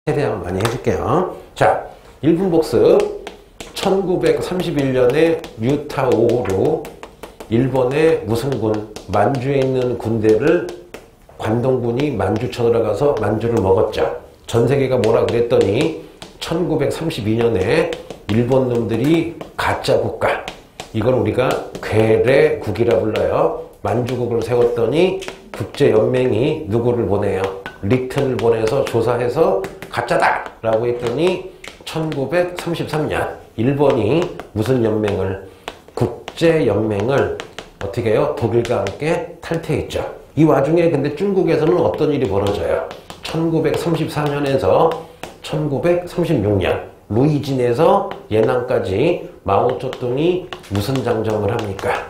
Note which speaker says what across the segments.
Speaker 1: 최대한 많이 해줄게요. 자, 1분 복습. 1931년에 류타오로 일본의 무슨 군, 만주에 있는 군대를 관동군이 만주 쳐들어가서 만주를 먹었죠. 전 세계가 뭐라 그랬더니 1932년에 일본 놈들이 가짜 국가, 이걸 우리가 괴뢰국이라 불러요. 만주국을 세웠더니 국제연맹이 누구를 보내요? 리튼을 보내서 조사해서 가짜다 라고 했더니 1933년 일본이 무슨 연맹을, 국제연맹을 어떻게 해요? 독일과 함께 탈퇴했죠. 이 와중에 근데 중국에서는 어떤 일이 벌어져요? 1934년에서 1936년 루이진에서 예난까지 마오쩌둥이 무슨 장정을 합니까?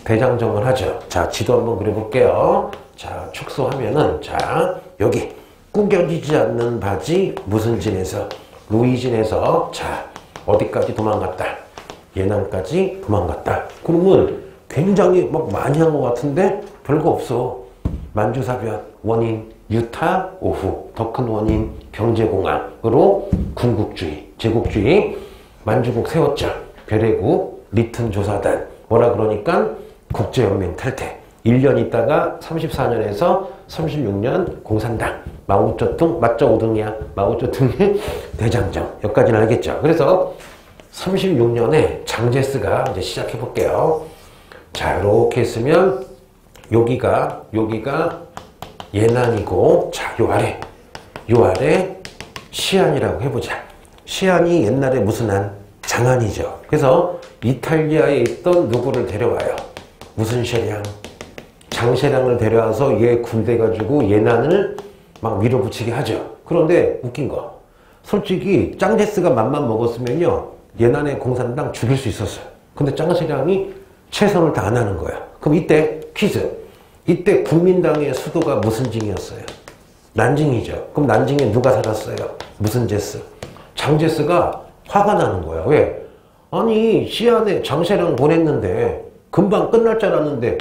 Speaker 1: 대장정을 하죠. 자, 지도 한번 그려볼게요. 자, 축소하면은, 자, 여기 구겨지지 않는 바지 무슨 진에서, 루이진에서, 자, 어디까지 도망갔다? 예난까지 도망갔다. 그러면 굉장히 막 많이 한 것 같은데 별거 없어. 만주사변 원인 유타 오후, 더 큰 원인 병제공황으로 군국주의, 제국주의, 만주국 세웠죠. 괴뢰국, 리튼 조사단, 뭐라 그러니까 국제연맹 탈퇴. 1년 있다가 34년에서 36년 공산당, 마오쩌둥, 맞죠? 5등이야. 마오쩌둥의 대장정. 여기까지는 알겠죠? 그래서 36년에 장제스가 이제 시작해 볼게요. 자, 이렇게 했으면 여기가 예난이고, 자, 요 아래 시안이라고 해보자. 시안이 옛날에 무슨 한? 장안이죠. 그래서 이탈리아에 있던 누구를 데려와요? 무슨 셰량? 장셰량을 데려와서 얘 군대 가지고 예난을 막 밀어붙이게 하죠. 그런데 웃긴 거, 솔직히 짱제스가 맘만 먹었으면요 예난의 공산당 죽일 수 있었어요. 근데 짱셰량이 최선을 다 안 하는 거야. 그럼 이때 퀴즈, 이때 국민당의 수도가 무슨 징이었어요? 난징이죠. 그럼 난징에 누가 살았어요? 무슨 제스? 장제스가 화가 나는 거야. 왜? 아니 시안에 장셰량 보냈는데 금방 끝날 줄 알았는데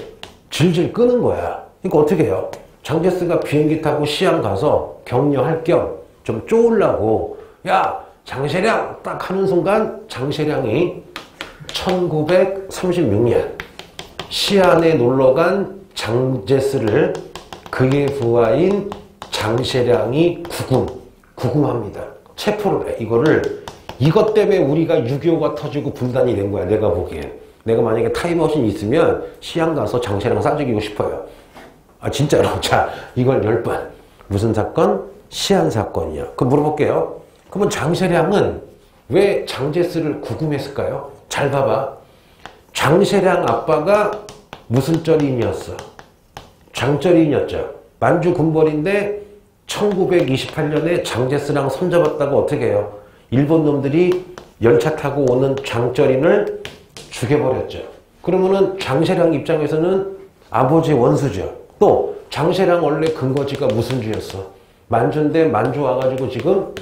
Speaker 1: 질질 끄는 거야. 그러니까 어떻게 해요? 장제스가 비행기 타고 시안 가서 격려할 겸 좀 쪼으려고, 야 장셰량 딱 하는 순간 장셰량이 1936년 시안에 놀러간 장제스를 그의 부하인 장셰량이 구금합니다. 체포를 해. 이것 때문에 우리가 6.25가 터지고 분단이 된 거야. 내가 보기엔. 내가 만약에 타임머신이 있으면 시안 가서 장셰량 싸 죽이고 싶어요. 아 진짜로. 자, 이걸 10번. 무슨 사건? 시안 사건이야. 그럼 물어볼게요. 그러면 장셰량은 왜 장제스를 구금했을까요? 잘 봐봐. 장셰량 아빠가 무슨 쩌린이었어? 장쩌린이었죠. 만주 군벌인데 1928년에 장제스랑 손잡았다고 어떻게 해요? 일본 놈들이 열차 타고 오는 장쩌린을 죽여버렸죠. 그러면은 장셰량 입장에서는 아버지 원수죠. 또 장셰량 원래 근거지가 무슨 주였어? 만주인데 만주 와가지고 지금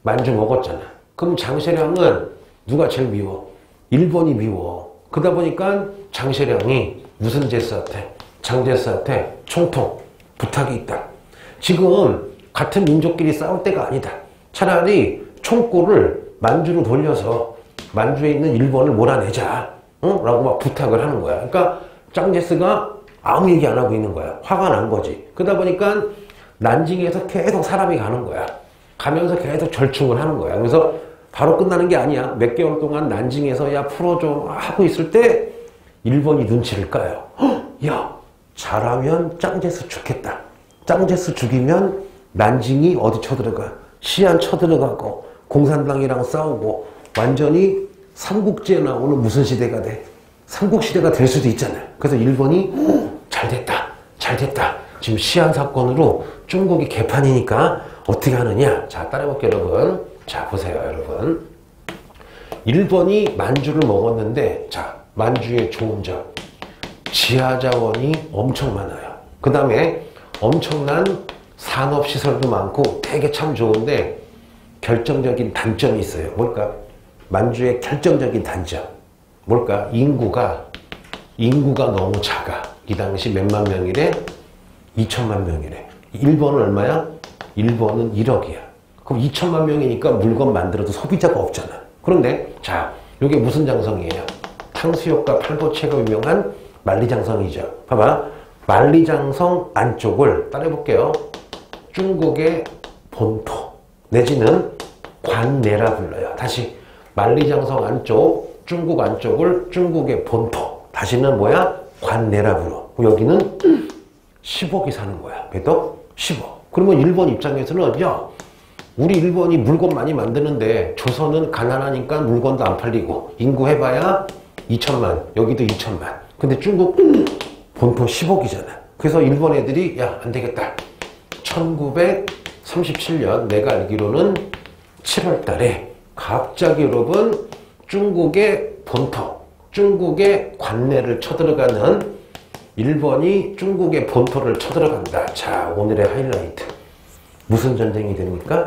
Speaker 1: 만주 먹었잖아. 그럼 장셰량은 누가 제일 미워? 일본이 미워. 그러다 보니까 장셰량이 무슨 제스한테? 장제스한테 총통 부탁이 있다. 지금 같은 민족끼리 싸울 때가 아니다. 차라리 총구를 만주로 돌려서 만주에 있는 일본을 몰아내자. 응? 라고 막 부탁을 하는 거야. 그러니까 짱제스가 아무 얘기 안 하고 있는 거야. 화가 난 거지. 그러다 보니까 난징에서 계속 사람이 가는 거야. 가면서 계속 절충을 하는 거야. 그래서 바로 끝나는 게 아니야. 몇 개월 동안 난징에서 야 풀어줘 하고 있을 때 일본이 눈치를 까요. 헉, 야 잘하면 짱제스 죽겠다. 짱제스 죽이면 난징이 어디 쳐들어가? 시안 쳐들어가고 공산당이랑 싸우고 완전히 삼국지에 나오는 무슨 시대가 돼? 삼국시대가 될 수도 있잖아요. 그래서 일본이 잘됐다. 지금 시안 사건으로 중국이 개판이니까 어떻게 하느냐? 자, 따라해볼게요, 여러분. 자, 보세요, 여러분. 일본이 만주를 먹었는데, 자, 만주의 좋은 점. 지하자원이 엄청 많아요. 그 다음에 엄청난 산업시설도 많고 되게 참 좋은데 결정적인 단점이 있어요. 뭘까? 만주의 결정적인 단점. 뭘까? 인구가 너무 작아. 이 당시 몇만 명이래? 2천만 명이래. 일본은 얼마야? 일본은 1억이야. 그럼 2천만 명이니까 물건 만들어도 소비자가 없잖아. 그런데 자, 이게 무슨 장성이에요? 탕수육과 팔보채가 유명한 만리장성이죠. 봐봐. 만리장성 안쪽을 따라해볼게요. 중국의 본토 내지는 관내라 불러요. 다시 만리장성 안쪽, 중국 안쪽을 중국의 본토. 다시는 뭐야? 관내라 불러. 여기는 10억이 사는 거야. 그래도 10억. 그러면 일본 입장에서는 야, 우리 일본이 물건 많이 만드는데 조선은 가난하니까 물건도 안 팔리고 인구 해봐야 2천만, 여기도 2천만. 근데 중국 본토 10억이잖아. 그래서 일본 애들이 야, 안 되겠다. 1937년 내가 알기로는 7월 달에 갑자기 여러분 중국의 본토, 중국의 관내를 쳐들어가는 일본이 중국의 본토를 쳐들어간다. 자, 오늘의 하이라이트. 무슨 전쟁이 됩니까?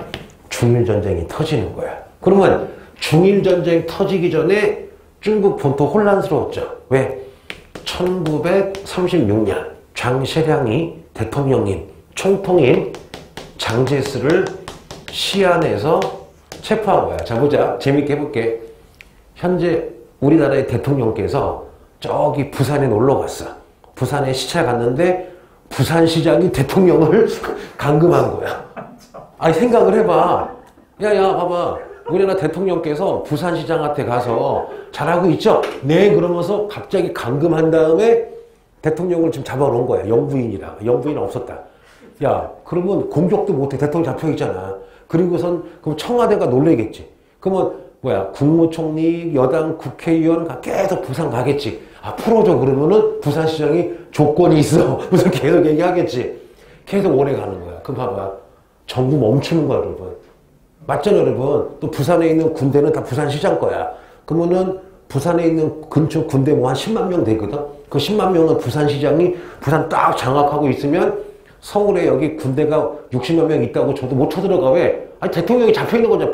Speaker 1: 중일전쟁이 터지는 거야. 그러면 중일전쟁 터지기 전에 중국 본토 혼란스러웠죠. 왜? 1936년 장셰량이 대통령인 총통인 장제스를 시안에서 체포한 거야. 자, 보자. 재밌게 해볼게. 현재 우리나라의 대통령께서 저기 부산에 놀러 갔어. 부산에 시차 갔는데 부산시장이 대통령을 감금한 거야. 아니, 생각을 해봐. 야, 봐봐. 우리나라 대통령께서 부산시장한테 가서 잘하고 있죠? 네, 그러면서 갑자기 감금한 다음에 대통령을 지금 잡아놓은 거야. 영부인이라. 영부인 없었다. 야, 그러면 공격도 못해. 대통령 잡혀있잖아. 그리고선 그럼 청와대가 놀래겠지. 그러면 뭐야, 국무총리, 여당 국회의원 계속 부산 가겠지. 아, 풀어줘. 그러면은 부산시장이 조건이 있어. 무슨 계속 얘기하겠지. 계속 오래 가는 거야. 그럼 봐봐. 전부 멈추는 거야, 여러분. 맞잖아, 여러분. 또 부산에 있는 군대는 다 부산시장 거야. 그러면은 부산에 있는 근처 군대 뭐 한 10만 명 되거든? 그 10만 명은 부산시장이 부산 딱 장악하고 있으면 서울에 여기 군대가 60만 명 있다고 저도 못 쳐들어가. 왜? 아니, 대통령이 잡혀있는 거잖아.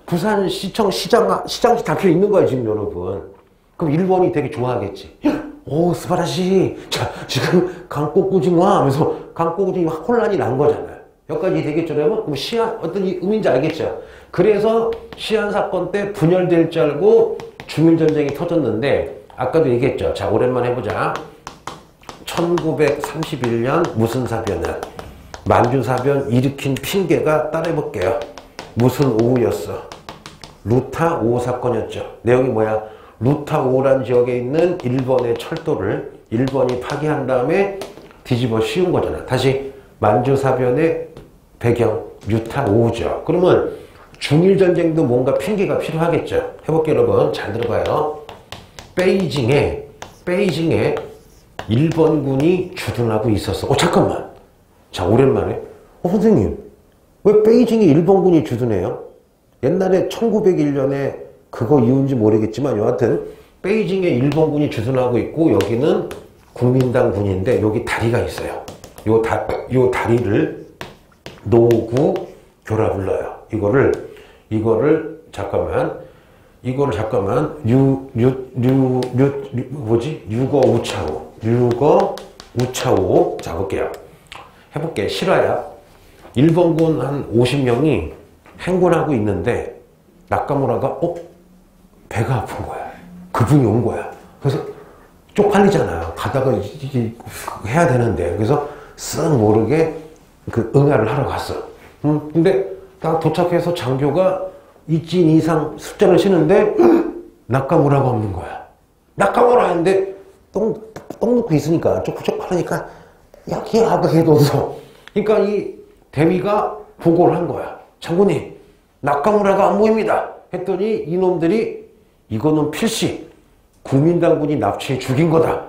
Speaker 1: 부산시청 시장이 잡혀있는 거야, 지금 여러분. 그럼 일본이 되게 좋아하겠지. 오, 스바라시. 자, 지금 강꼬꾸징와 하면서 강꼬꾸징이 혼란이 난 거잖아요. 여기까지 되겠죠, 여러분? 그럼 시안, 어떤 의미인지 알겠죠? 그래서 시안 사건 때 분열될 줄 알고 중일전쟁이 터졌는데, 아까도 얘기했죠. 자, 오랜만에 해보자. 1931년 무슨 사변은? 만주사변 일으킨 핑계가 따라해볼게요. 무슨 오후였어? 루타 5호 사건이었죠. 내용이 뭐야? 루타 5호라는 지역에 있는 일본의 철도를 일본이 파괴한 다음에 뒤집어 씌운 거잖아. 다시 만주사변의 배경 루타 5호죠. 그러면 중일전쟁도 뭔가 핑계가 필요하겠죠. 해볼게요, 여러분. 잘 들어봐요. 베이징에 일본군이 주둔하고 있었어. 잠깐만. 자, 오랜만에. 선생님, 왜 베이징에 일본군이 주둔해요? 옛날에 1901년에 그거 이유인지 모르겠지만 여하튼 베이징에 일본군이 주둔하고 있고 여기는 국민당 군인데 여기 다리가 있어요. 요 다리를 노구교라 불러요. 이거를 잠깐만 류거 우차오. 자, 볼게요. 해볼게. 실화야. 일본군 한 50명이 행군하고 있는데 나카무라가 배가 아픈 거야. 그분이 온 거야. 그래서 쪽팔리잖아요. 가다가 이게 해야 되는데. 그래서 쓱 모르게 그 응아를 하러 갔어. 근데 딱 도착해서 장교가 이진 이상 숫자를 치는데 나카무라가 없는 거야. 나카무라 하는데 똥 놓고 있으니까 쪽팔하니까 여기 아까 해둬서. 그러니까 이 대위가 보고를 한 거야. 장군님, 나카무라가 안 보입니다. 했더니 이놈들이 이거는 필시 국민당군이 납치해 죽인 거다.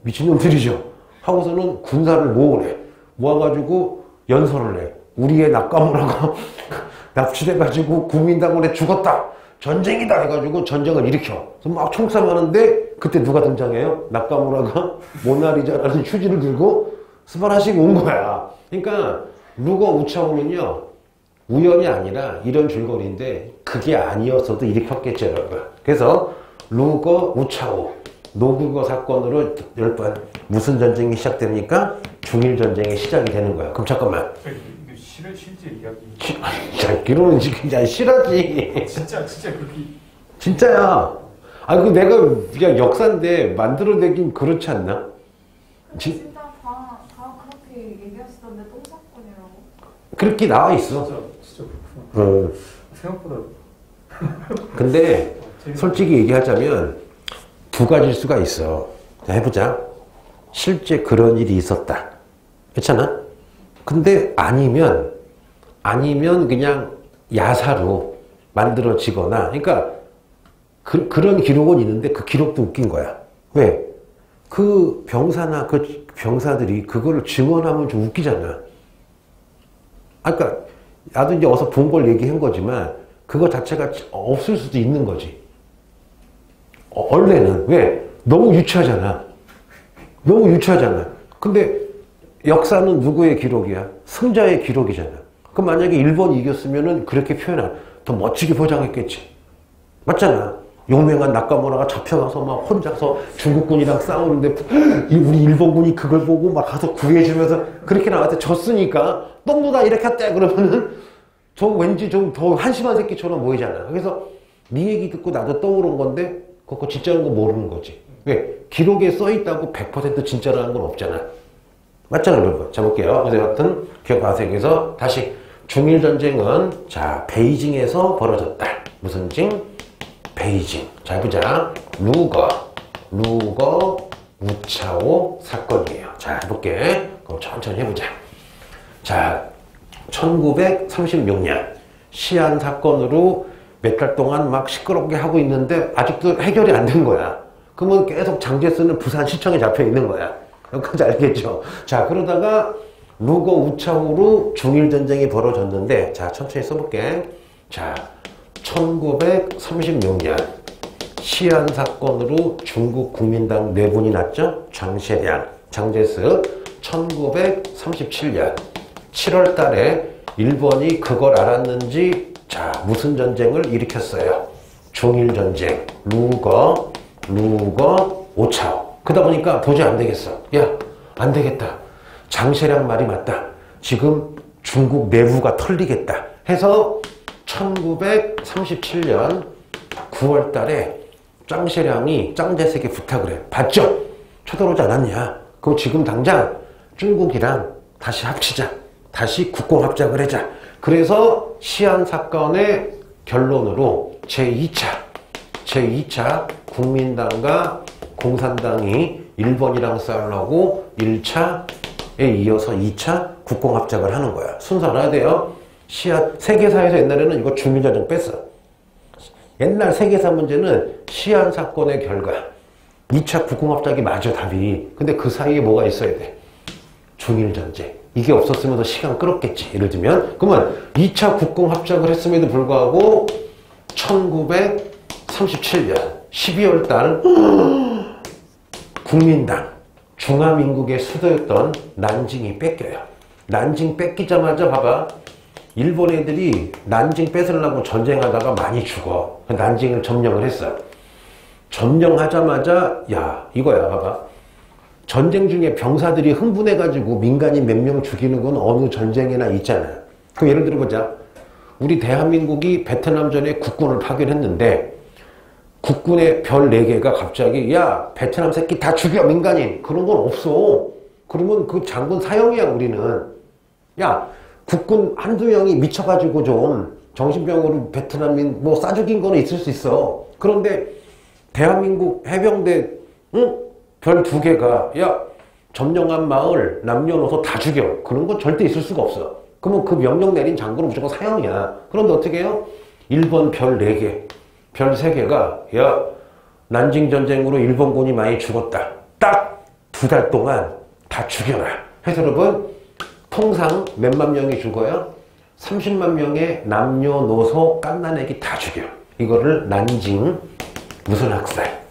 Speaker 1: 미친놈들이죠. 하고서는 군사를 모으래. 모아가지고 연설을 해. 우리의 나카무라가 납치돼가지고 국민당군에 죽었다. 전쟁이다 해가지고 전쟁을 일으켜. 그래서 막 총싸움하는데 그때 누가 등장해요? 나카무라가 모나리자라는 휴지를 들고 스바라시가 온 거야. 그러니까 루거 우차오는요, 우연이 아니라 이런 줄거리인데 그게 아니었어도 일으켰겠죠, 여러분. 그래서 루거 우차오 노구거 사건으로 10번 무슨 전쟁이 시작됩니까? 중일전쟁이 시작이 되는 거야. 그럼 잠깐만.
Speaker 2: 실제 이야기.
Speaker 1: 자, 기로는 진짜 실하지.
Speaker 2: 진짜 그렇게.
Speaker 1: 진짜야. 아, 그 내가 그냥 역사인데 만들어내긴 그렇지 않나?
Speaker 3: 진짜 다 그렇게 얘기하시던데 똥사건이라고?
Speaker 1: 그렇게 나와 있어.
Speaker 2: 진짜 그렇구나. 생각보다.
Speaker 1: 근데 솔직히 얘기하자면 두 가지일 수가 있어. 자, 해보자. 실제 그런 일이 있었다. 그렇잖아? 근데 아니면 그냥 야사로 만들어지거나, 그러니까 그런 기록은 있는데 그 기록도 웃긴 거야. 왜? 그 병사나 그 병사들이 그거를 증언하면 좀 웃기잖아. 아까 나도 이제 어서 본 걸 얘기한 거지만 그거 자체가 없을 수도 있는 거지. 원래는. 왜? 너무 유치하잖아. 너무 유치하잖아. 근데 역사는 누구의 기록이야? 승자의 기록이잖아. 그럼 만약에 일본이 이겼으면은 그렇게 더 멋지게 포장했겠지. 맞잖아. 용맹한 나카무라가 잡혀가서 막 혼자서 중국군이랑 싸우는데 우리 일본군이 그걸 보고 막 가서 구해주면서 그렇게 나한테 졌으니까 똥누나 이렇게 했대 그러면은 저 왠지 좀 더 한심한 새끼처럼 보이잖아. 그래서 네 얘기 듣고 나도 떠오른 건데 그거 진짜인 거 모르는 거지. 왜? 기록에 써있다고 100% 진짜라는 건 없잖아. 맞잖아, 여러분. 자, 볼게요. 그래서 여하튼 기억하세요. 그래서 다시 중일전쟁은 자, 베이징에서 벌어졌다. 무슨 징? 베이징. 자, 해보자. 루거 우차오 사건이에요. 자, 해볼게. 그럼 천천히 해보자. 자, 1936년 시안 사건으로 몇 달 동안 막 시끄럽게 하고 있는데 아직도 해결이 안 된 거야. 그러면 계속 장제스는 부산시청에 잡혀 있는 거야. 여기까지 알겠죠? 자, 그러다가 루거 우차오로 중일전쟁이 벌어졌는데, 자, 천천히 써볼게. 자, 1936년 시안 사건으로 중국 국민당 내분이 났죠? 장셰량, 장제스. 1937년 7월 달에 일본이 그걸 알았는지, 자, 무슨 전쟁을 일으켰어요? 중일전쟁. 루거 오차오. 그러다 보니까 도저히 안 되겠어. 야, 안 되겠다. 장셰량 말이 맞다. 지금 중국 내부가 털리겠다. 해서 1937년 9월 달에 장셰량이 짱제스에게 부탁을 해. 봤죠? 쳐들어오지 않았냐? 그거 지금 당장 중국이랑 다시 합치자. 다시 국공합작을 하자. 그래서 시안 사건의 결론으로 제2차 국민당과 공산당이 일본이랑 싸우려고 1차에 이어서 2차 국공합작을 하는 거야. 순서 알아야 돼요. 세계사에서 옛날에는 이거 중일전쟁 뺐어. 옛날 세계사 문제는 시안 사건의 결과 2차 국공합작이 맞아, 답이. 근데 그 사이에 뭐가 있어야 돼? 중일전쟁. 이게 없었으면 더 시간 끌었겠지. 예를 들면 그러면 2차 국공합작을 했음에도 불구하고 1937년 12월 달 국민당 중화민국의 수도였던 난징이 뺏겨요. 난징 뺏기자마자 봐봐. 일본 애들이 난징 뺏으려고 전쟁하다가 많이 죽어. 난징을 점령을 했어. 점령하자마자 야, 이거야. 봐봐. 전쟁 중에 병사들이 흥분해가지고 민간인 몇 명 죽이는 건 어느 전쟁에나 있잖아. 그럼 예를 들어보자. 우리 대한민국이 베트남전에 국군을 파견했는데 국군의 별 4개가 갑자기 야, 베트남 새끼 다 죽여, 민간인. 그런 건 없어. 그러면 그 장군 사형이야, 우리는. 야, 국군 한두 명이 미쳐가지고 좀 정신병으로 베트남인 뭐 싸죽인 거는 있을 수 있어. 그런데 대한민국 해병대 별 2개가 야, 점령한 마을 남녀노소 다 죽여. 그런 건 절대 있을 수가 없어. 그러면 그 명령 내린 장군은 무조건 사형이야. 그런데 어떻게 해요? 일본 별 4개, 별 3개가 야, 난징 전쟁으로 일본군이 많이 죽었다. 딱 2달 동안 다 죽여라. 해서 여러분, 통상 몇만 명이 죽어요? 30만 명의 남녀노소 갓난애기 다 죽여. 이거를 난징 무슨 학살?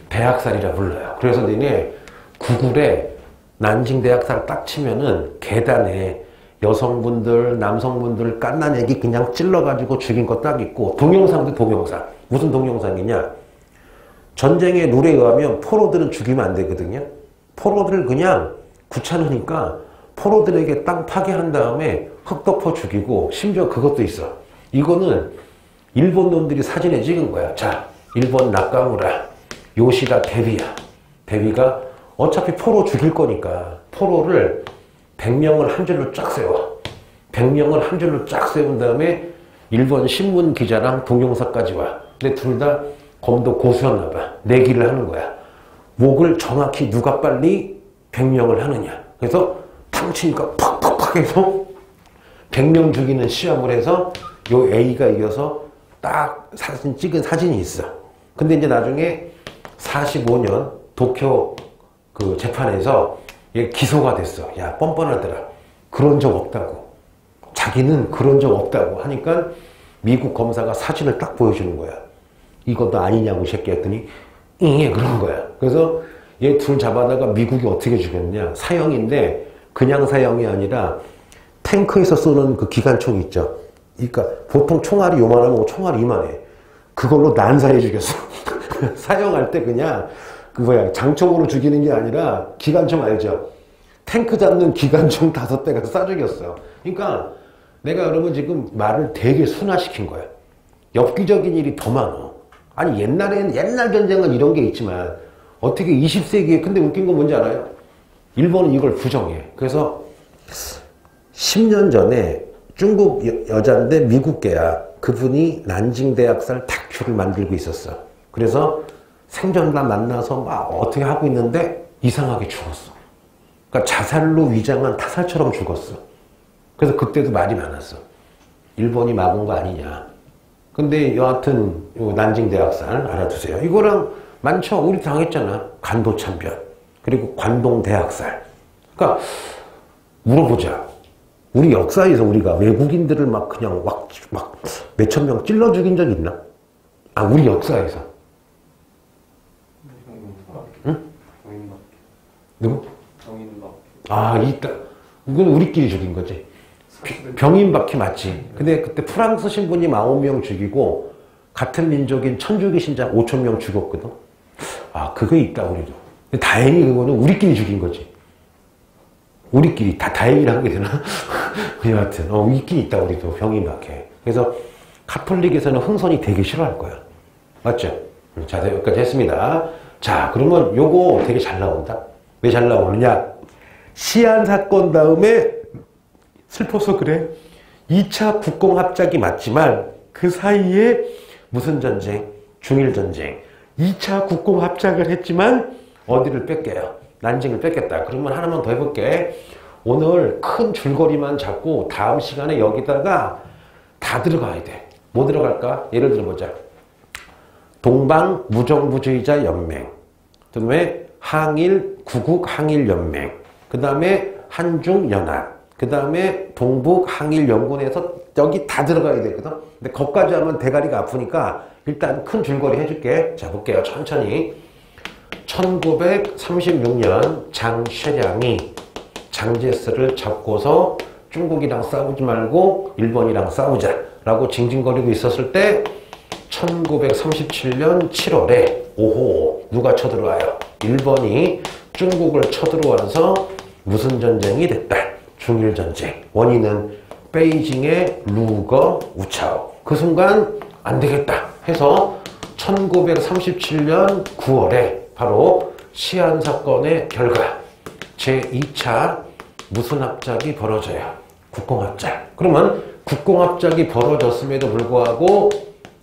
Speaker 1: 대학살이라 불러요. 그래서 니네 구글에 난징 대학살 딱 치면은 계단에 여성분들, 남성분들 갓난애기 그냥 찔러가지고 죽인 거 딱 있고, 동영상도 동영상. 무슨 동영상이냐? 전쟁의 룰에 의하면 포로들은 죽이면 안 되거든요. 포로들을 그냥 귀찮으니까 포로들에게 땅 파괴한 다음에 흙덮어 죽이고 심지어 그것도 있어. 이거는 일본 놈들이 사진에 찍은 거야. 자, 일본 나카무라, 요시다 데비야. 데비가 어차피 포로 죽일 거니까 포로를 100명을 한 줄로 쫙 세워. 100명을 한 줄로 쫙 세운 다음에 일본 신문 기자랑 동영사까지 와. 근데 둘 다 검도 고수였나 봐. 내기를 하는 거야. 목을 정확히 누가 빨리 100명을 하느냐. 그래서 탕 치니까 팍팍팍 해서 100명 죽이는 시합을 해서 요 A가 이겨서 딱 사진 찍은 사진이 있어. 근데 이제 나중에 45년 도쿄 그 재판에서 얘 기소가 됐어. 야, 뻔뻔하더라. 그런 적 없다고. 자기는 그런 적 없다고 하니까 미국 검사가 사진을 딱 보여주는 거야. 이것도 아니냐고 이 새끼 했더니 그런 거야. 그래서 얘 둘 잡아다가 미국이 어떻게 죽였냐. 사형인데 그냥 사형이 아니라 탱크에서 쏘는 그 기관총 있죠. 그러니까 보통 총알이 요만하면 총알이 이만해. 그걸로 난사해 죽였어. 사형할 때 그냥 그 뭐야 장총으로 죽이는 게 아니라 기관총 알죠? 탱크 잡는 기관총 5대 가서 쏴 죽였어. 그러니까 내가 그러면 지금 말을 되게 순화시킨 거야. 엽기적인 일이 더 많아. 아니 옛날 전쟁은 이런 게 있지만 어떻게 20세기에 근데 웃긴 건 뭔지 알아요? 일본은 이걸 부정해. 그래서 10년 전에 중국 여자인데 미국계야. 그분이 난징 대학살 다큐를 만들고 있었어. 그래서 생존자 만나서 막 어떻게 하고 있는데 이상하게 죽었어. 그러니까 자살로 위장한 타살처럼 죽었어. 그래서 그때도 말이 많았어. 일본이 막은 거 아니냐. 근데 여하튼 난징 대학살 알아두세요. 이거랑 많죠. 우리 당했잖아. 간도참변. 그리고 관동 대학살. 그러니까 물어보자. 우리 역사에서 우리가 외국인들을 막 그냥 막 몇천 명 찔러 죽인 적 있나? 아, 우리 역사에서. 응? 누구? 아, 있다. 이건 우리끼리 죽인 거지. 병인박해 맞지. 근데 그때 프랑스 신부님 9명 죽이고 같은 민족인 천주교 신자 5천 명 죽였거든. 아, 그거 있다 우리도. 근데 다행히 그거는 우리끼리 죽인 거지. 우리끼리 다 다행이라는 게 되나? 여하튼 있긴 있다 우리도 병인박해. 그래서 카톨릭에서는 흥선이 되게 싫어할 거야. 맞죠? 자, 여기까지 했습니다. 자, 그러면 요거 되게 잘 나온다. 왜 잘 나오느냐? 시안 사건 다음에 슬퍼서 그래. 2차 국공합작이 맞지만 그 사이에 무슨 전쟁? 중일전쟁. 2차 국공합작을 했지만 어디를 뺏겨요? 난징을 뺏겼다. 그러면 하나만 더 해볼게. 오늘 큰 줄거리만 잡고 다음 시간에 여기다가 다 들어가야 돼. 뭐 들어갈까? 예를 들어보자. 동방 무정부주의자 연맹. 그 다음에 항일, 구국 항일 연맹. 그 다음에 한중 연합. 그 다음에 동북 항일 연구원에서 여기 다 들어가야 되거든. 근데 거기까지 하면 대가리가 아프니까 일단 큰 줄거리 해줄게. 자, 볼게요. 천천히. 1936년 장쉐량이 장제스를 잡고서 중국이랑 싸우지 말고 일본이랑 싸우자 라고 징징거리고 있었을 때 1937년 7월에 오호 누가 쳐들어와요? 일본이 중국을 쳐들어와서 무슨 전쟁이 됐다? 중일전쟁. 원인은 베이징의 루거 우차오. 그 순간 안 되겠다 해서 1937년 9월에 바로 시안 사건의 결과 제2차 무슨 합작이 벌어져요? 국공합작. 그러면 국공합작이 벌어졌음에도 불구하고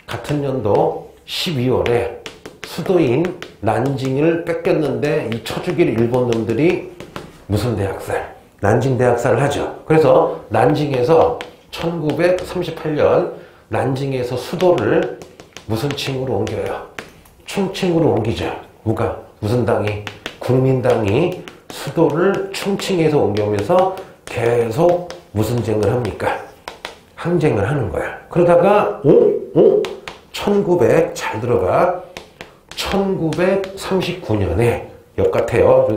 Speaker 1: 같은 연도 12월에 수도인 난징을 뺏겼는데 이 쳐죽일 일본 놈들이 무슨 대학살? 난징 대학살을 하죠. 그래서 난징에서 1938년 난징에서 수도를 무슨 칭으로 옮겨요? 충칭으로 옮기죠. 누가? 무슨 당이? 국민당이 수도를 충칭에서 옮겨오면서 계속 무슨 쟁을 합니까? 항쟁을 하는 거야. 그러다가 1900 잘 들어가. 1939년에 역 같아요.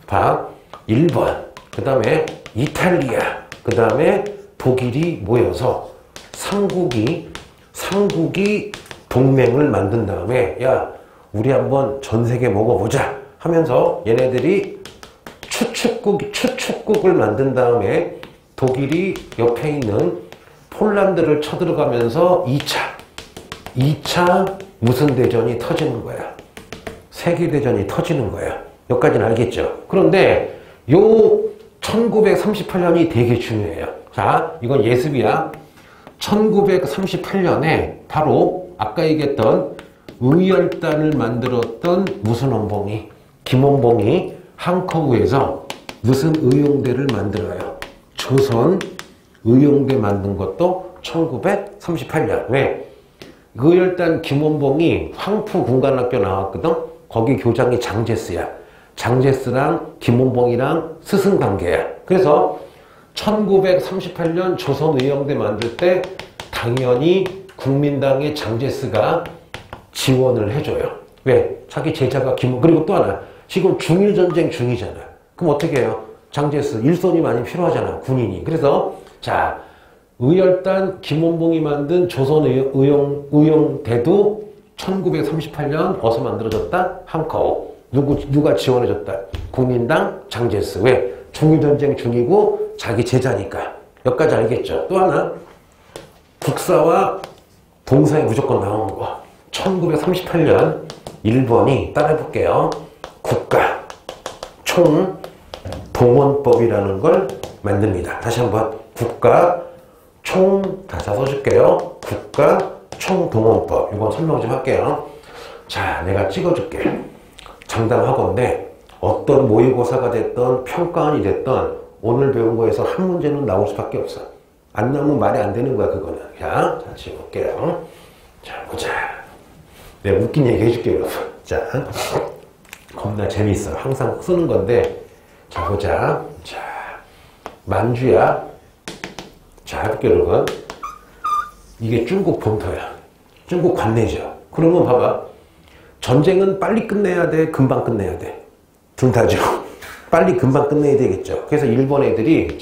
Speaker 1: 봐. 일본, 그 다음에 이탈리아, 그 다음에 독일이 모여서 삼국이 동맹을 만든 다음에 야 우리 한번 전 세계 먹어보자 하면서 얘네들이 추축국을 만든 다음에 독일이 옆에 있는 폴란드를 쳐들어가면서 2차 무슨 대전이 터지는 거야? 세계대전이 터지는 거야. 여기까지는 알겠죠? 그런데 요 1938년이 되게 중요해요. 자, 이건 예습이야. 1938년에 바로 아까 얘기했던 의열단을 만들었던 무슨 원봉이, 김원봉이 한커우에서 무슨 의용대를 만들어요. 조선 의용대 만든 것도 1938년. 왜? 의열단 김원봉이 황푸 군관학교 나왔거든. 거기 교장이 장제스야. 장제스랑 김원봉이랑 스승관계야. 그래서 1938년 조선의용대 만들 때 당연히 국민당의 장제스가 지원을 해줘요. 왜? 자기 제자가 그리고 또 하나, 지금 중일전쟁 중이잖아. 그럼 어떻게 해요? 장제스 일손이 많이 필요하잖아, 군인이. 그래서 자, 의열단 김원봉이 만든 조선의용대도 1938년 어디서 만들어졌다? 한커우. 누가 지원해줬다? 국민당 장제스. 왜? 중일전쟁 중이고 자기 제자니까. 여기까지 알겠죠? 또 하나, 국사와 동사에 무조건 나오는 거. 1938년 일본이 따라해볼게요. 국가 총동원법이라는 걸 만듭니다. 다시 한번 국가 다 써줄게요. 국가 총동원법. 이건 설명 좀 할게요. 자, 내가 찍어줄게. 장담하건대 어떤 모의고사가 됐던 평가원이 됐던 오늘 배운 거에서 한 문제는 나올 수밖에 없어. 안 나오면 말이 안 되는 거야, 그거는. 자, 찍어볼게요. 자, 보자. 내가 웃긴 얘기 해줄게요, 여러분. 자, 겁나 재밌어. 항상 쓰는 건데. 자, 보자. 자, 만주야. 자, 해볼게요, 여러분. 이게 중국 본토야. 중국 관내죠. 그러면 봐봐. 전쟁은 빨리 끝내야 돼? 금방 끝내야 돼? 둘 다죠. 빨리 금방 끝내야 되겠죠. 그래서 일본 애들이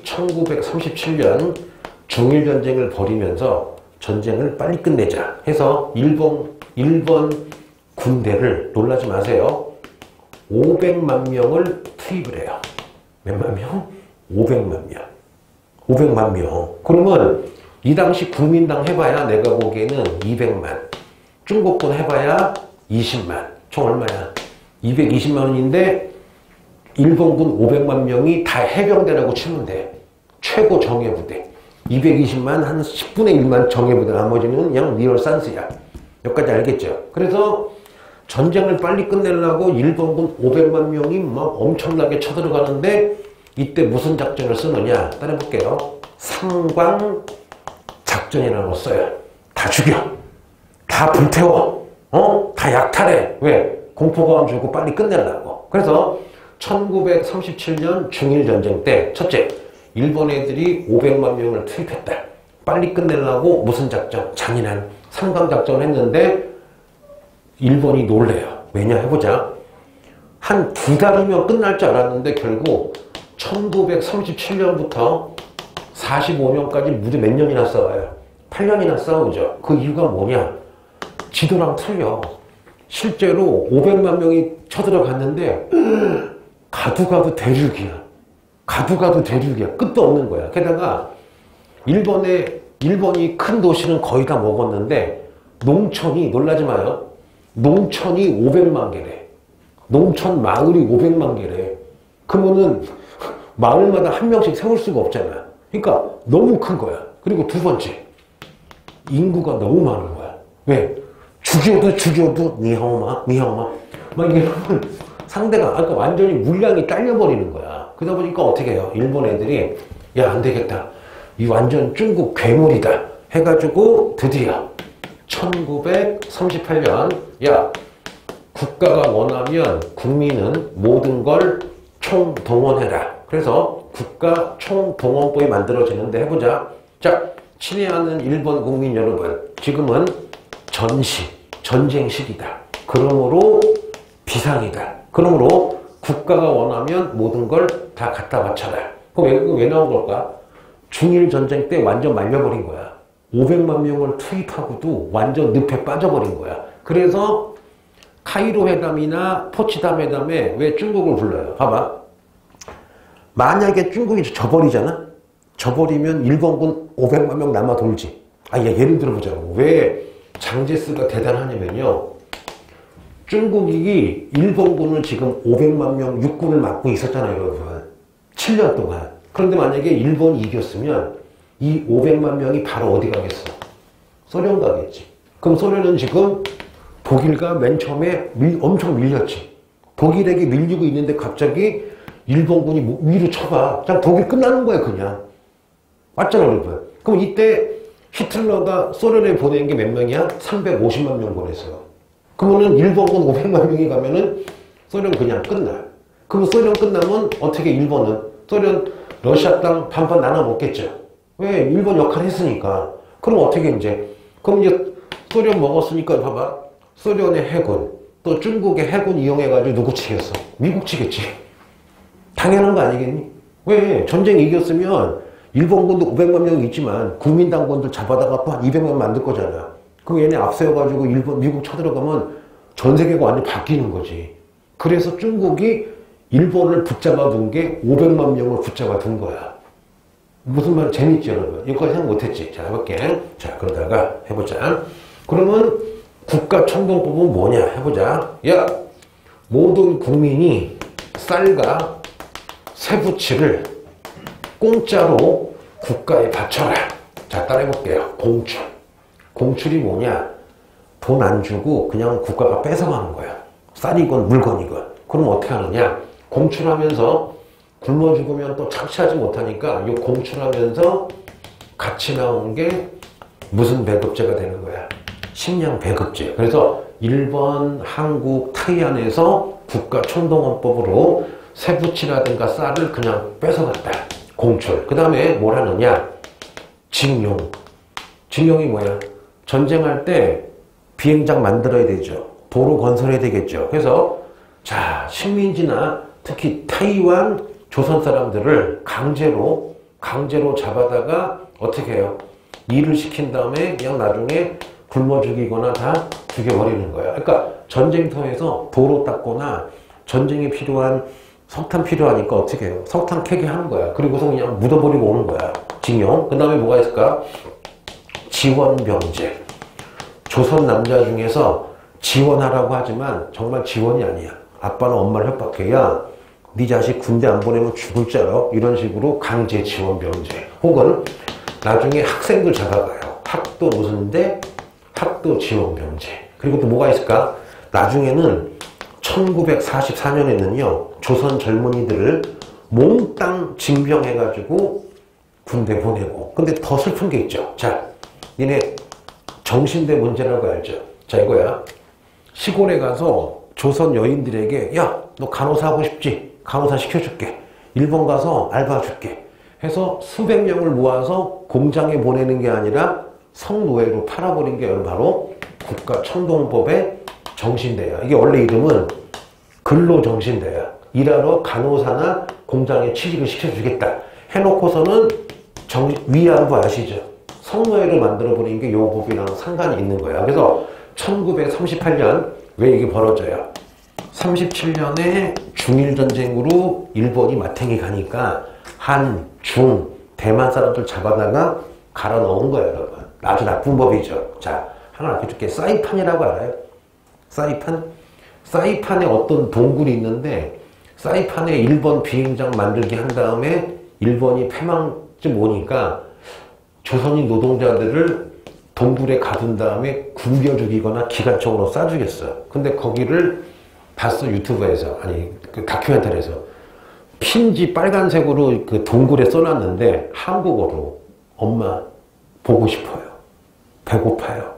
Speaker 1: 1937년 중일전쟁을 벌이면서 전쟁을 빨리 끝내자 해서 일본 군대를, 놀라지 마세요, 500만 명을 투입을 해요. 몇만 명? 500만 명. 500만 명. 그러면 이 당시 국민당 해봐야 내가 보기에는 200만. 중국군 해봐야 20만. 총 얼마야? 220만 원인데 일본군 500만 명이 다 해병대라고 치면 돼. 최고 정예부대. 220만 한 10분의 1만 정예부대. 나머지는 그냥 리얼 산스야. 여기까지 알겠죠? 그래서 전쟁을 빨리 끝내려고 일본군 500만 명이 막 엄청나게 쳐들어가는데 이때 무슨 작전을 쓰느냐? 따라해볼게요. 상광 작전이라는 걸 써요. 다 죽여. 다 불태워. 다 약탈해. 왜? 공포감 주고 빨리 끝내려고. 그래서 1937년 중일전쟁 때 첫째, 일본 애들이 500만 명을 투입했다. 빨리 끝내려고 무슨 작전? 잔인한 상광작전을 했는데 일본이 놀래요. 왜냐 해보자. 한 2달이면 끝날 줄 알았는데 결국 1937년부터 45년까지 무려 몇 년이나 싸워요? 8년이나 싸우죠. 그 이유가 뭐냐? 지도랑 틀려. 실제로 500만 명이 쳐들어갔는데 가도 대륙이야. 가도 대륙이야. 끝도 없는 거야. 게다가 일본이 큰 도시는 거의 다 먹었는데 농촌이, 놀라지 마요, 농촌이 500만 개래. 농촌 마을이 500만 개래. 그러면은 마을마다 한 명씩 세울 수가 없잖아. 그러니까 너무 큰 거야. 그리고 두 번째, 인구가 너무 많은 거야. 왜? 죽여도 니하오마 막 이게 상대가 아까 완전히 물량이 딸려버리는 거야. 그러다 보니까 어떻게 해요? 일본 애들이 야, 안 되겠다. 이 완전 중국 괴물이다 해가지고 드디어 1938년 야, 국가가 원하면 국민은 모든 걸 총동원해라. 그래서 국가 총동원법이 만들어지는데 해보자. 자, 친애하는 일본 국민 여러분, 지금은 전쟁 시기다. 그러므로 비상이다. 그러므로 국가가 원하면 모든 걸 다 갖다 바쳐라. 그럼 왜 나온 걸까? 중일전쟁 때 완전 말려버린 거야. 500만 명을 투입하고도 완전 늪에 빠져버린 거야. 그래서 카이로 회담이나 포치담 회담에 왜 중국을 불러요? 봐봐. 만약에 중국이 져버리잖아? 져버리면 일본군 500만 명 남아 돌지. 예를 들어보자고. 왜 장제스가 대단하냐면요. 중국이 일본군을 지금 500만 명 육군을 맡고 있었잖아요, 여러분. 7년 동안. 그런데 만약에 일본이 이겼으면 이 500만 명이 바로 어디 가겠어? 소련 가겠지. 그럼 소련은 지금 독일과 맨 처음에 엄청 밀렸지. 독일에게 밀리고 있는데 갑자기 일본군이 위로 쳐봐. 그냥 독일 끝나는 거야, 그냥. 맞잖아, 여러분. 그럼 이때 히틀러가 소련에 보낸 게 몇 명이야? 350만 명 보냈어요. 그러면은 일본군 500만 명이 가면은 소련 그냥 끝나. 그럼 소련 끝나면 어떻게 일본은 소련 러시아 땅 반반 나눠 먹겠죠. 왜? 일본 역할 했으니까. 그럼 어떻게 이제? 그럼 이제 소련 먹었으니까 봐봐. 소련의 해군 또 중국의 해군 이용해가지고 누구 치겠어? 미국 치겠지. 당연한 거 아니겠니? 왜? 전쟁 이겼으면 일본군도 500만 명이 있지만 국민당군들 잡아다가 또 한 200만 만들 거잖아. 그럼 얘네 앞세워가지고 미국 쳐들어가면 전 세계가 완전 바뀌는 거지. 그래서 중국이 일본을 붙잡아 둔 게 500만 명을 붙잡아 둔 거야. 무슨 말 재밌지, 여러분? 여기까지 생각 못했지? 자, 해볼게. 자, 그러다가 해보자. 그러면 국가천동법은 뭐냐? 해보자. 야, 모든 국민이 쌀과 쇠붙이를 공짜로 국가에 바쳐라. 자, 따라해볼게요. 공출. 공출이 뭐냐? 돈 안 주고 그냥 국가가 뺏어가는 거야. 쌀이건 물건이건. 그럼 어떻게 하느냐? 공출하면서 굶어 죽으면 또 착취하지 못하니까 이 공출하면서 같이 나온 게 무슨 배급제가 되는 거야? 식량 배급제. 그래서 일본, 한국, 타이완에서 국가천동원법으로 쇠붙이라든가 쌀을 그냥 뺏어갔다. 공출. 그 다음에 뭘 하느냐? 징용. 징용이 뭐야? 전쟁할 때 비행장 만들어야 되죠. 도로 건설해야 되겠죠. 그래서 자, 식민지나 특히 타이완 조선 사람들을 강제로 잡아다가 어떻게 해요? 일을 시킨 다음에 그냥 나중에 굶어 죽이거나 다 죽여버리는 거야. 그러니까 전쟁터에서 도로 닦거나 전쟁에 필요한 석탄 필요하니까 어떻게 해요? 석탄 캐게 하는 거야. 그리고서 그냥 묻어버리고 오는 거야. 징용. 그 다음에 뭐가 있을까? 지원병제. 조선 남자 중에서 지원하라고 하지만 정말 지원이 아니야. 아빠는 엄마를 협박해. 야, 네 자식 군대 안 보내면 죽을 줄 알아? 이런 식으로 강제 지원병제. 혹은 나중에 학생들 잡아가요. 학도 무슨데? 학도 지원병제. 그리고 또 뭐가 있을까? 나중에는 1944년에는요. 조선 젊은이들을 몽땅 징병해가지고 군대 보내고. 근데 더 슬픈 게 있죠. 자, 니네 정신대 문제라고 알죠? 자, 이거야. 시골에 가서 조선 여인들에게 야, 너 간호사 하고 싶지? 간호사 시켜줄게. 일본 가서 알바 줄게. 해서 수백 명을 모아서 공장에 보내는 게 아니라 성노예로 팔아버린 게 바로 국가천동법의 정신대야. 이게 원래 이름은 근로정신대야. 일하러 간호사나 공장에 취직을 시켜주겠다. 해놓고서는 위안부 아시죠? 성노예를 만들어버린 게 요 법이랑 상관이 있는 거야. 그래서 1938년 왜 이게 벌어져요? 37년에 중일전쟁으로 일본이 마탱이 가니까 한, 중, 대만 사람들 잡아다가 갈아 넣은 거예요, 여러분. 아주 나쁜 법이죠. 자, 하나 알려줄게. 사이판이라고 알아요? 사이판? 사이판에 어떤 동굴이 있는데 사이판에 일본 비행장 만들게 한 다음에 일본이 패망쯤 오니까 조선인 노동자들을 동굴에 가둔 다음에 굶겨 죽이거나 기관총으로 쏴 죽였어. 근데 거기를 봤어, 유튜브에서. 아니, 그 다큐멘터리에서. 핀지 빨간색으로 그 동굴에 써놨는데 한국어로 엄마 보고 싶어요. 배고파요.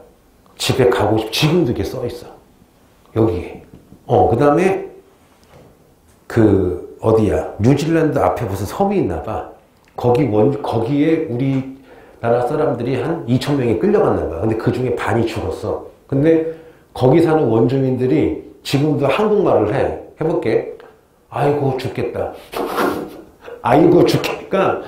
Speaker 1: 집에 가고 지금도 이렇게 써있어. 여기에. 그 다음에 그 어디야? 뉴질랜드 앞에 무슨 섬이 있나 봐. 거기에 우리나라 사람들이 한 2,000명이 끌려갔나 봐. 근데 그 중에 반이 죽었어. 근데 거기 사는 원주민들이 지금도 한국말을 해. 해볼게. 아이고 죽겠다. 아이고 죽겠다.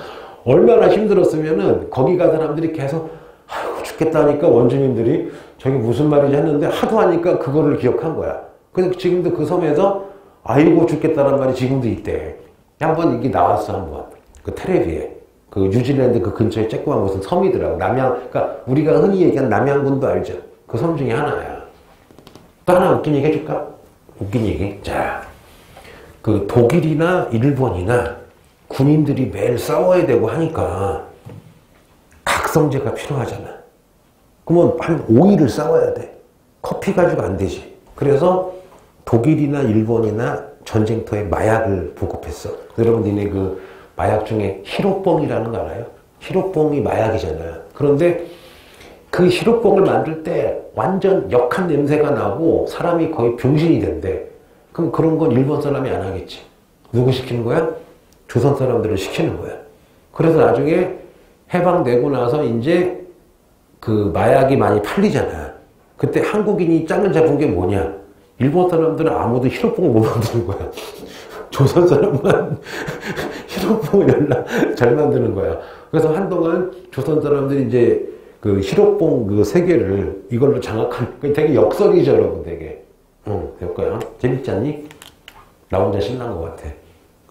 Speaker 1: 얼마나 힘들었으면은 거기 간 사람들이 계속 아이고 죽겠다니까 원주민들이 저게 무슨 말이지 했는데 하도 하니까 그거를 기억한 거야. 그래서 지금도 그 섬에서 아이고 죽겠다는 말이 지금도 있대. 한번 이게 나왔어, 한번. 그 텔레비에. 그 뉴질랜드 그 근처에 쬐끄만 무슨 섬이더라고. 그러니까 우리가 흔히 얘기하는 남양군도 알죠? 그 섬 중에 하나야. 또 하나 웃긴 얘기 해줄까? 웃긴 얘기. 자, 그 독일이나 일본이나 군인들이 매일 싸워야 되고 하니까 각성제가 필요하잖아. 그러면 한 5일을 싸워야 돼. 커피 가지고 안 되지. 그래서 독일이나 일본이나 전쟁터에 마약을 보급했어. 여러분 니네 그 마약 중에 히로뽕이라는 거 알아요? 히로뽕이 마약이잖아요. 그런데 그 히로뽕을 만들 때 완전 역한 냄새가 나고 사람이 거의 병신이 된대. 그럼 그런 건 일본 사람이 안 하겠지. 누구 시키는 거야? 조선 사람들을 시키는 거야. 그래서 나중에 해방되고 나서 이제 그 마약이 많이 팔리잖아. 그때 한국인이 짝을 잡은 게 뭐냐? 일본 사람들은 아무도 히로뽕을 못 만드는 거야. 조선 사람만 히로뽕을 잘 만드는 거야. 그래서 한동안 조선 사람들이 이제 그 히로뽕 그 세계를 이걸로 장악한, 되게 역설이죠, 여러분, 되게. 될 거야. 재밌지 않니? 나 혼자 신난 것 같아.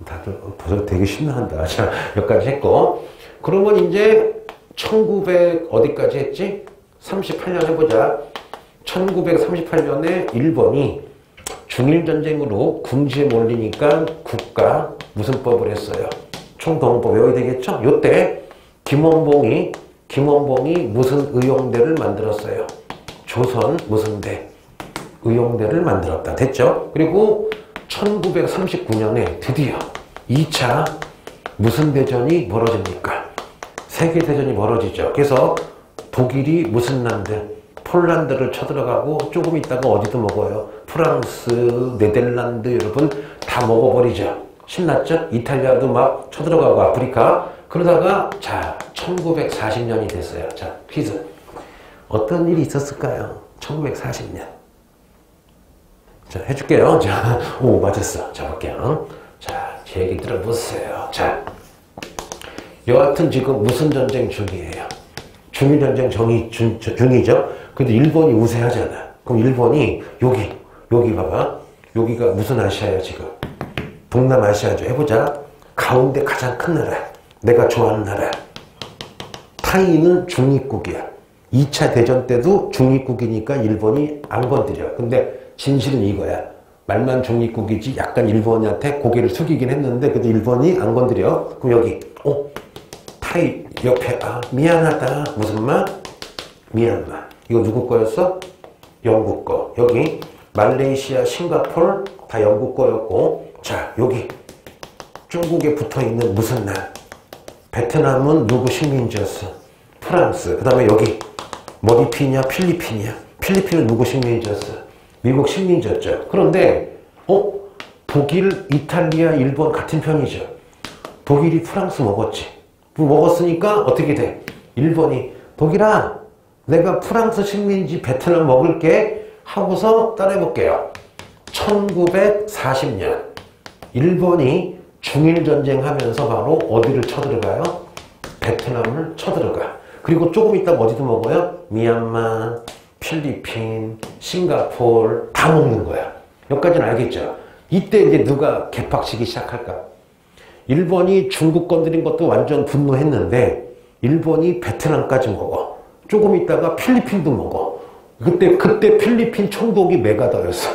Speaker 1: 다들 벌써 되게 신나한다. 자, 여기까지 했고. 그러면 이제 1900 어디까지 했지? 38년 해보자. 1938년에 일본이 중일전쟁으로 궁지에 몰리니까 국가 무슨 법을 했어요? 총동원법 외워야 되겠죠? 요때 김원봉이 무슨 의용대를 만들었어요? 조선 무슨 대? 의용대를 만들었다. 됐죠? 그리고 1939년에 드디어 2차 무슨 대전이 벌어집니까? 세계대전이 벌어지죠. 그래서 독일이 무슨 란드? 폴란드를 쳐들어가고 조금 있다가 어디도 먹어요? 프랑스, 네덜란드 여러분 다 먹어버리죠. 신났죠? 이탈리아도 막 쳐들어가고 아프리카. 그러다가 자 1940년이 됐어요. 자 퀴즈. 어떤 일이 있었을까요? 1940년. 자 해줄게요. 자, 오 맞았어. 자 볼게요. 자 제 얘기 들어보세요. 자 여하튼 지금 무슨 전쟁 중이에요? 중일전쟁 중이죠? 근데 일본이 우세하잖아. 그럼 일본이 여기 봐봐. 여기가 무슨 아시아야 지금? 동남아시아죠. 해보자. 가운데 가장 큰 나라. 내가 좋아하는 나라. 타이는 중립국이야. 2차 대전 때도 중립국이니까 일본이 안 건드려. 근데 진실은 이거야. 말만 중립국이지 약간 일본한테 고개를 숙이긴 했는데 그래도 일본이 안 건드려. 그럼 여기 타이 옆에 미안하다. 무슨 말? 미얀마. 이거 누구 거였어? 영국 거. 여기 말레이시아, 싱가포르 다 영국 거였고 자 여기 중국에 붙어있는 무슨 날? 베트남은 누구 식민지였어? 프랑스. 그 다음에 여기 머리핀이야? 필리핀이야? 필리핀은 누구 식민지였어? 미국 식민지였죠. 그런데 독일, 이탈리아, 일본 같은 편이죠. 독일이 프랑스 먹었지. 먹었으니까 어떻게 돼? 일본이 독일아 내가 프랑스 식민지 베트남 먹을게 하고서 따라해볼게요. 1940년 일본이 중일전쟁 하면서 바로 어디를 쳐들어가요? 베트남을 쳐들어가. 그리고 조금 있다 어디도 먹어요? 미얀마, 필리핀, 싱가포르 다 먹는 거야. 여기까지는 알겠죠? 이때 이제 누가 개팍치기 시작할까? 일본이 중국 건드린 것도 완전 분노했는데 일본이 베트남까지 먹어. 조금 있다가 필리핀도 먹어. 그때 필리핀 총독이 메가더였어.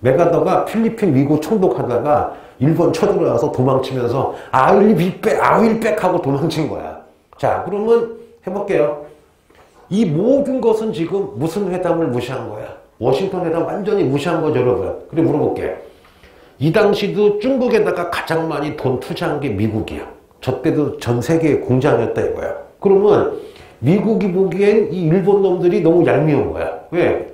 Speaker 1: 메가더가 필리핀 미국 총독하다가 일본 쳐들어와서 도망치면서 아윌백 하고 도망친 거야. 자 그러면 해볼게요. 이 모든 것은 지금 무슨 회담을 무시한 거야? 워싱턴 회담 완전히 무시한 거죠 여러분. 그래 물어볼게. 이 당시도 중국에다가 가장 많이 돈 투자한 게 미국이야. 저 때도 전 세계의 공장이었다 이거야. 그러면 미국이 보기엔 이 일본 놈들이 너무 얄미운 거야. 왜?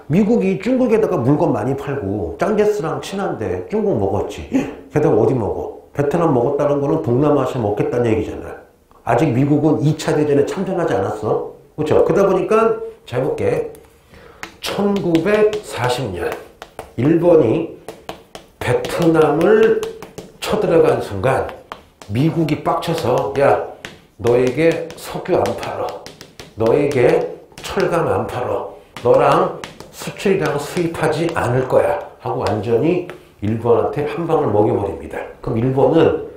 Speaker 1: 미국이 중국에다가 물건 많이 팔고 짱제스랑 친한데 중국 먹었지. 게다가 어디 먹어? 베트남 먹었다는 거는 동남아시아 먹겠다는 얘기잖아. 아직 미국은 2차 대전에 참전하지 않았어. 그렇죠? 그러다 보니까 잘 볼게. 1940년 일본이 베트남을 쳐들어간 순간 미국이 빡쳐서 야 너에게 석유 안 팔어. 너에게 철강 안 팔어. 너랑 수출이랑 수입하지 않을 거야. 하고 완전히 일본한테 한 방을 먹여버립니다. 그럼 일본은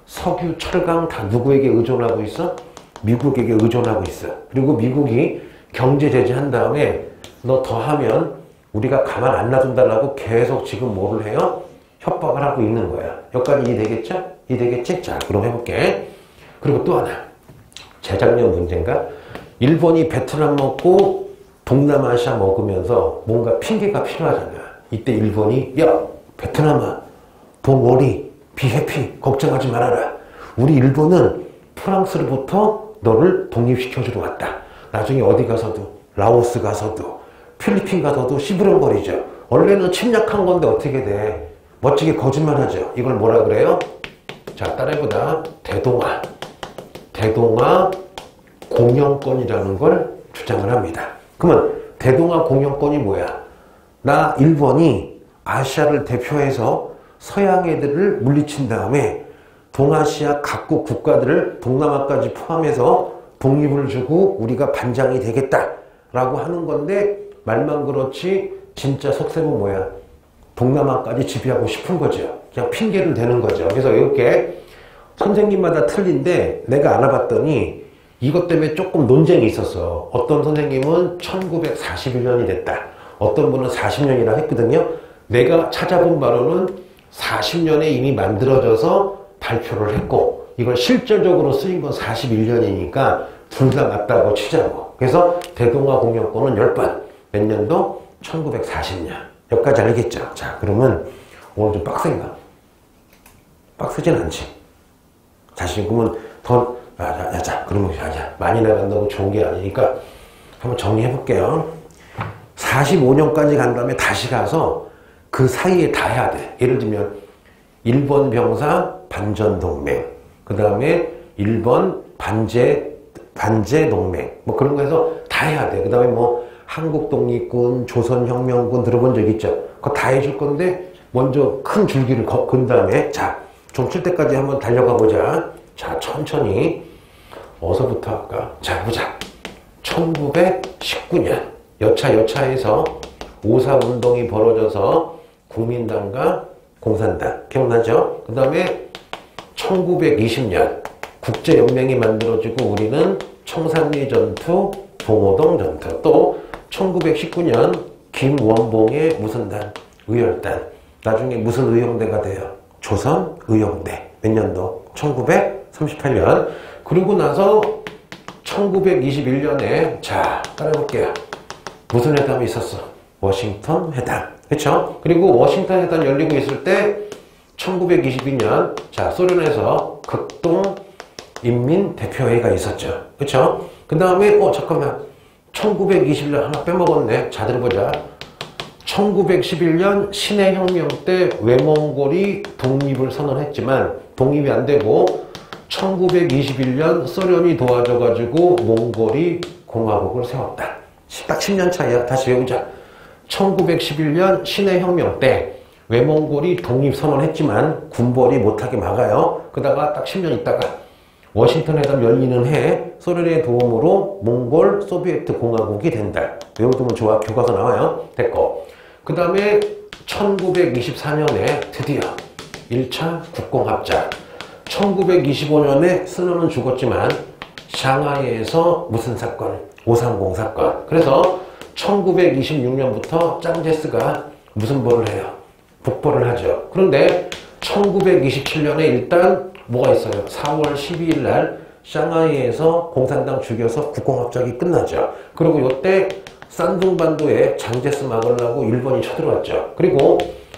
Speaker 1: 석유, 철강 다 누구에게 의존하고 있어? 미국에게 의존하고 있어. 그리고 미국이 경제 제재한 다음에 너 더하면 우리가 가만 안 놔둔다라고 계속 지금 뭐를 해요? 협박을 하고 있는 거야. 여기까지 이해되겠죠? 이해되겠지? 자, 그럼 해볼게. 그리고 또 하나. 재작년 문제인가? 일본이 베트남 먹고 동남아시아 먹으면서 뭔가 핑계가 필요하잖아. 이때 일본이 야, 베트남아, don't worry, be happy, 걱정하지 말아라. 우리 일본은 프랑스로부터 너를 독립시켜주러 왔다. 나중에 어디 가서도, 라오스 가서도, 필리핀 가서도 시부렁거리죠. 원래는 침략한 건데 어떻게 돼? 멋지게 거짓말하죠. 이걸 뭐라 그래요? 자, 따라해보자. 대동아 공영권이라는 걸 주장을 합니다. 그러면 대동아 공영권이 뭐야? 나 일본이 아시아를 대표해서 서양 애들을 물리친 다음에 동아시아 각국 국가들을 동남아까지 포함해서 독립을 주고 우리가 반장이 되겠다라고 하는 건데 말만 그렇지 진짜 속셈은 뭐야? 동남아까지 지배하고 싶은 거죠. 그냥 핑계를 대는 거죠. 그래서 이렇게 선생님마다 틀린데 내가 알아봤더니 이것 때문에 조금 논쟁이 있었어. 어떤 선생님은 1941년이 됐다. 어떤 분은 40년이라 했거든요. 내가 찾아본 바로는 40년에 이미 만들어져서 발표를 했고 이걸 실질적으로 쓰인 건 41년이니까 둘 다 맞다고 치자고. 그래서 대동아 공영권은 10번. 몇 년도? 1940년. 여기까지 알겠죠? 자, 그러면 오늘 좀 빡센가? 빡세진 않지. 자신 그러면 더 자, 그러면 많이 나간다고 좋은 게 아니니까 한번 정리해 볼게요. 45년까지 간 다음에 다시 가서 그 사이에 다 해야 돼. 예를 들면 일본 병사 반전동맹, 그 다음에 일본 반제동맹 뭐 그런 거 해서 다 해야 돼. 그 다음에 뭐 한국독립군, 조선혁명군 들어본 적 있죠? 그거 다 해줄 건데 먼저 큰 줄기를 건 다음에 자, 좀 칠 때까지 한번 달려가 보자. 자, 천천히 어디서부터 할까? 자, 보자. 1919년 여차에서 5.4운동이 벌어져서 국민당과 공산당 기억나죠? 그 다음에 1920년 국제연맹이 만들어지고 우리는 청산리 전투, 봉오동 전투. 또 1919년 김원봉의 무슨 단? 의열단. 나중에 무슨 의용대가 돼요? 조선의용대. 몇 년도? 1938년. 그리고 나서 1921년에 자, 따라해볼게요. 무슨 회담이 있었어? 워싱턴 회담. 그쵸? 그리고 워싱턴 회담 열리고 있을 때 1922년 자, 소련에서 극동인민대표회의가 있었죠. 그쵸? 그 다음에 잠깐만 1921년 하나 빼먹었네. 자, 들어보자. 1911년 신해혁명 때 외몽골이 독립을 선언했지만 독립이 안 되고 1921년 소련이 도와줘가지고 몽골이 공화국을 세웠다. 딱 10년 차이야. 다시 외우자. 1911년 신해혁명 때 외몽골이 독립선언했지만 군벌이 못하게 막아요. 그러다가 딱 10년 있다가 워싱턴 회담 열리는 해 소련의 도움으로 몽골 소비에트 공화국이 된다. 외워두면 좋아. 교과서 나와요. 됐고. 그 다음에 1924년에 드디어 1차 국공합작. 1925년에 스노는 죽었지만 샹하이에서 무슨 사건? 530 사건. 그래서 1926년부터 짱제스가 무슨 벌을 해요? 북벌을 하죠. 그런데 1927년에 일단 뭐가 있어요? 4월 12일 날 샹하이에서 공산당 죽여서 국공합작이 끝나죠. 그리고 이때 산둥반도에 장제스 막으려고 일본이 쳐들어왔죠. 그리고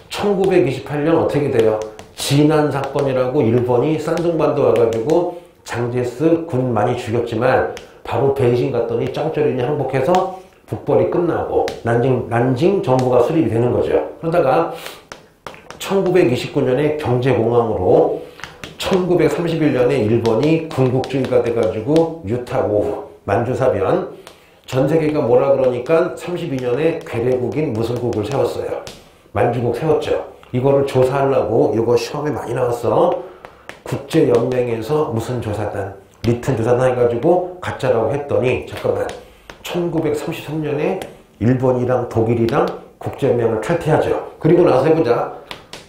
Speaker 1: 1928년 어떻게 돼요? 진안 사건이라고 일본이 산둥반도 와가지고 장제스 군 많이 죽였지만 바로 베이징 갔더니 짱쩌린이 항복해서 북벌이 끝나고 난징 정부가 수립이 되는 거죠. 그러다가 1929년에 경제공황으로 1931년에 일본이 군국주의가 돼가지고 유타 오후 만주사변 전 세계가 뭐라 그러니까 32년에 괴뢰국인 무슨 국을 세웠어요? 만주국 세웠죠. 이거를 조사하려고 이거 시험에 많이 나왔어. 국제연맹에서 무슨 조사단? 리튼 조사단 해가지고 가짜라고 했더니 잠깐만 1933년에 일본이랑 독일이랑 국제연맹을 탈퇴하죠. 그리고 나서 해보자.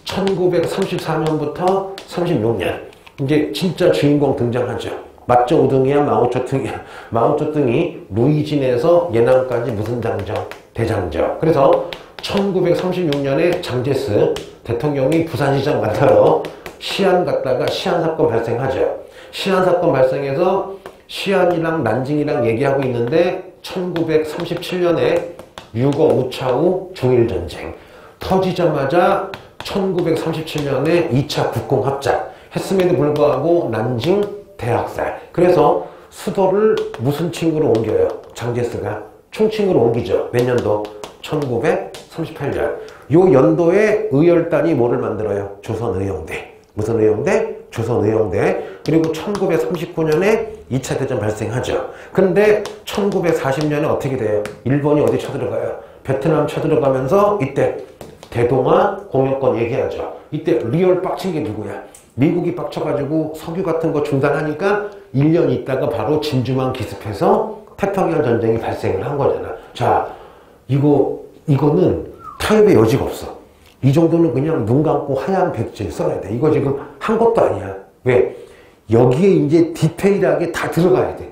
Speaker 1: 1934년부터 36년 이제 진짜 주인공 등장하죠. 맞죠? 우등이야 마오쩌둥이야. 마오쩌둥이 루이진에서 예난까지 무슨 장정? 대장정. 그래서 1936년에 장제스 대통령이 부산시장 만나러 시안 갔다가 시안 사건 발생하죠. 시안 사건 발생해서 시안이랑 난징이랑 얘기하고 있는데 1937년에 유거 우차우 중일전쟁 터지자마자 1937년에 2차 국공합작 했음에도 불구하고 난징 대학살. 그래서 수도를 무슨 층으로 옮겨요? 장제스가 충칭으로 옮기죠. 몇 년도? 1938년. 요 연도에 의열단이 뭐를 만들어요? 조선의용대. 무슨 의용대? 조선의용대. 그리고 1939년에 2차 대전 발생하죠. 근데 1940년에 어떻게 돼요? 일본이 어디 쳐들어가요? 베트남 쳐들어가면서 이때 대동아 공영권 얘기하죠. 이때 리얼 빡친 게 누구야? 미국이 빡쳐가지고 석유 같은 거 중단하니까 1년 있다가 바로 진주만 기습해서 태평양 전쟁이 발생을 한 거잖아. 자, 이거는 타협의 여지가 없어. 이 정도는 그냥 눈 감고 하얀 백지에 써야 돼. 이거 지금 한 것도 아니야. 왜? 여기에 이제 디테일하게 다 들어가야 돼.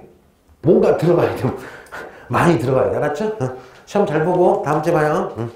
Speaker 1: 뭔가 들어가야 돼. 많이 들어가야 돼. 알았죠? 시험 잘 보고 다음 주에 봐요. 응.